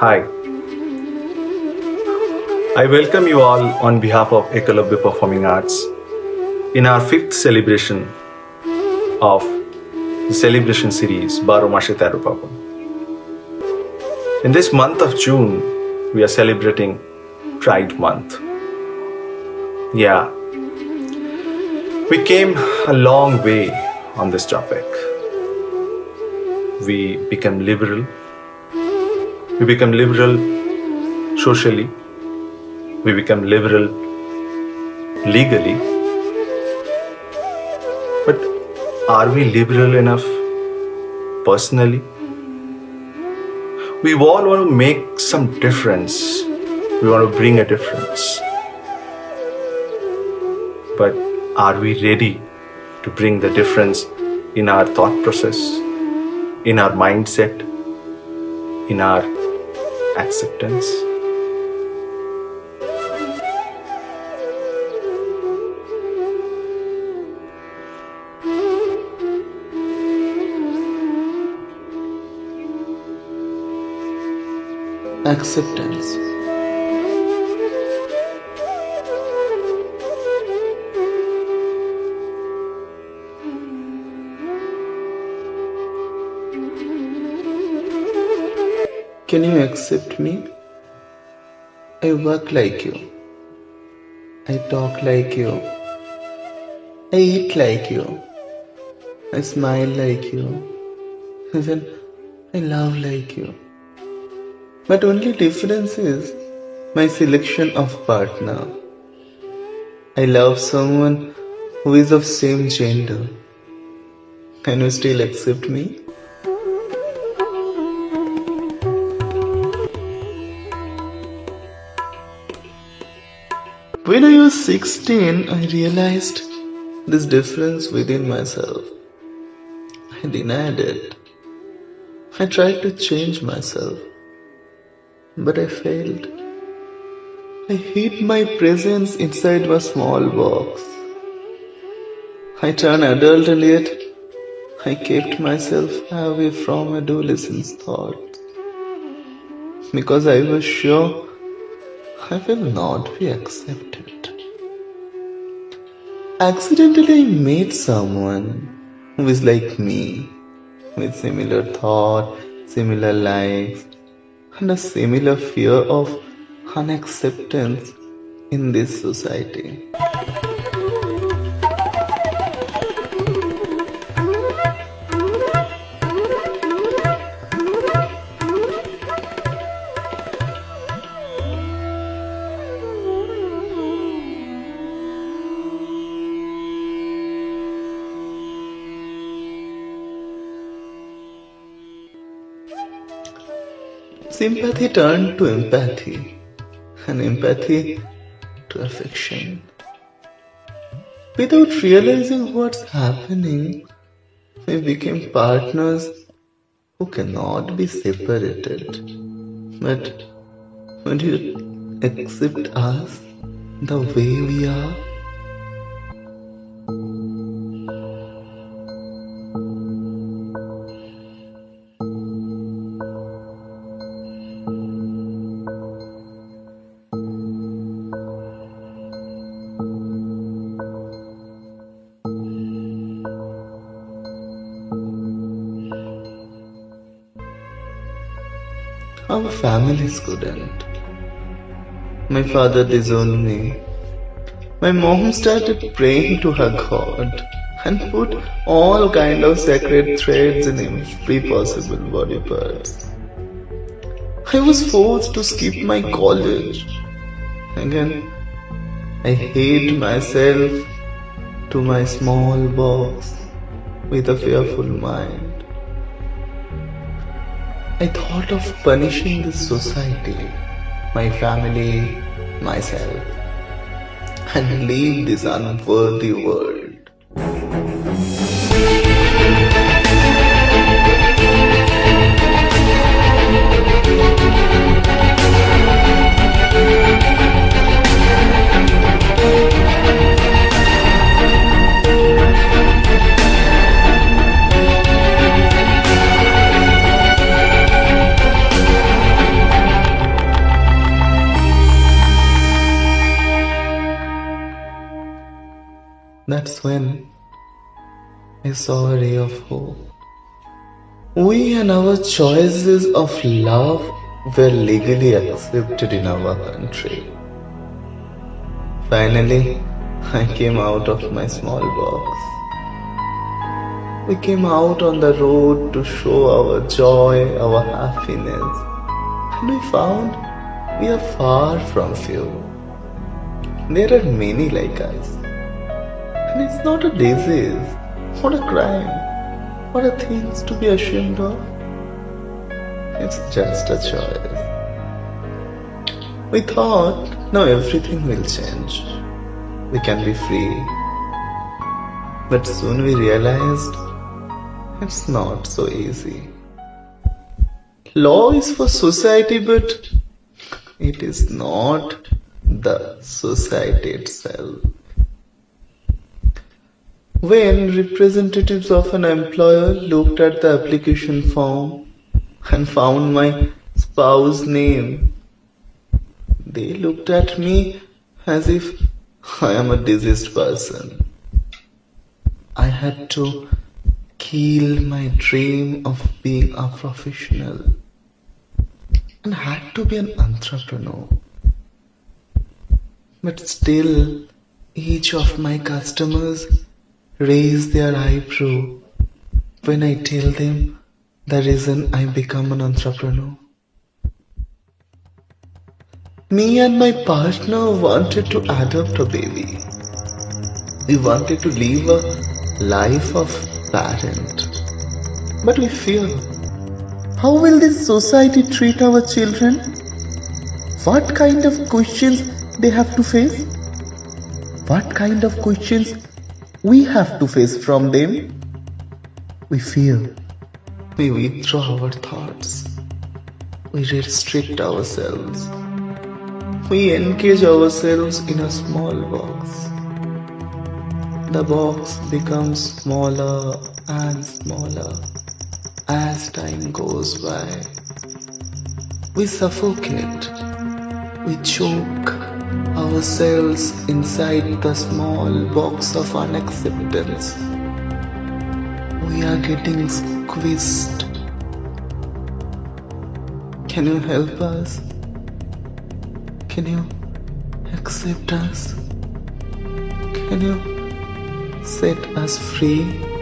Hi, I welcome you all on behalf of Ekalabya Performing Arts in our fifth celebration of the celebration series Baro Mashe Tero Papa. In this month of June, we are celebrating Pride Month. Yeah, we came a long way on this topic. We become liberal. We become liberal socially. We become liberal legally. But are we liberal enough personally? We all want to make some difference. We want to bring a difference. But are we ready to bring the difference in our thought process, in our mindset, in our acceptance? Acceptance. Can you accept me? I work like you. I talk like you. I eat like you. I smile like you. Even I love like you. But only difference is my selection of partner. I love someone who is of same gender. Can you still accept me? When I was 16, I realized this difference within myself. I denied it. I tried to change myself. But I failed. I hid my presence inside a small box. I turned adult and yet I kept myself away from adolescence thoughts. Because I was sure I will not be accepted. Accidentally I met someone who is like me, with similar thought, similar likes, and a similar fear of unacceptance in this society. Sympathy turned to empathy, and empathy to affection. Without realizing what's happening, we became partners who cannot be separated. But would you accept us the way we are? Our families couldn't. My father disowned me. My mom started praying to her God and put all kind of sacred threads in every possible body part. I was forced to skip my college. Again, I hid myself to my small box with a fearful mind. I thought of punishing this society, my family, myself, and leave this unworthy world. That's when I saw a ray of hope. We and our choices of love were legally accepted in our country. Finally, I came out of my small box. We came out on the road to show our joy, our happiness. And we found we are far from few. There are many like us. And it's not a disease, not a crime, not a thing to be ashamed of. It's just a choice. We thought now everything will change. We can be free. But soon we realized it's not so easy. Law is for society, but it is not the society itself. When representatives of an employer looked at the application form and found my spouse's name, they looked at me as if I am a diseased person. I had to kill my dream of being a professional and had to be an entrepreneur. But still, each of my customers raise their eyebrow when I tell them the reason I become an entrepreneur. Me and my partner wanted to adopt a baby. We wanted to live a life of parent. But we fear. How will this society treat our children? What kind of questions they have to face? What kind of questions we have to face from them? We fear. We withdraw our thoughts. We restrict ourselves. We engage ourselves in a small box. The box becomes smaller and smaller as time goes by. We suffocate. We choke ourselves inside the small box of unacceptance. We are getting squeezed. Can you help us? Can you accept us? Can you set us free?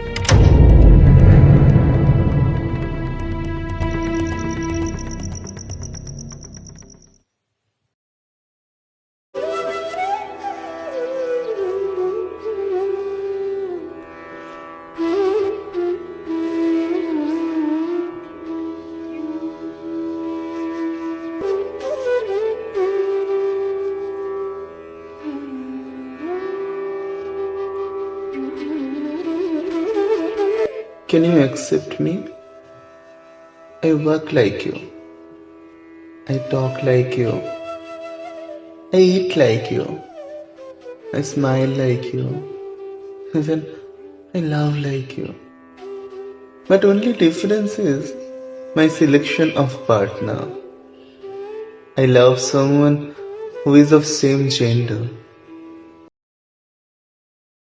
Can you accept me? I work like you. I talk like you. I eat like you. I smile like you. Even I love like you. But only difference is my selection of partner. I love someone who is of same gender.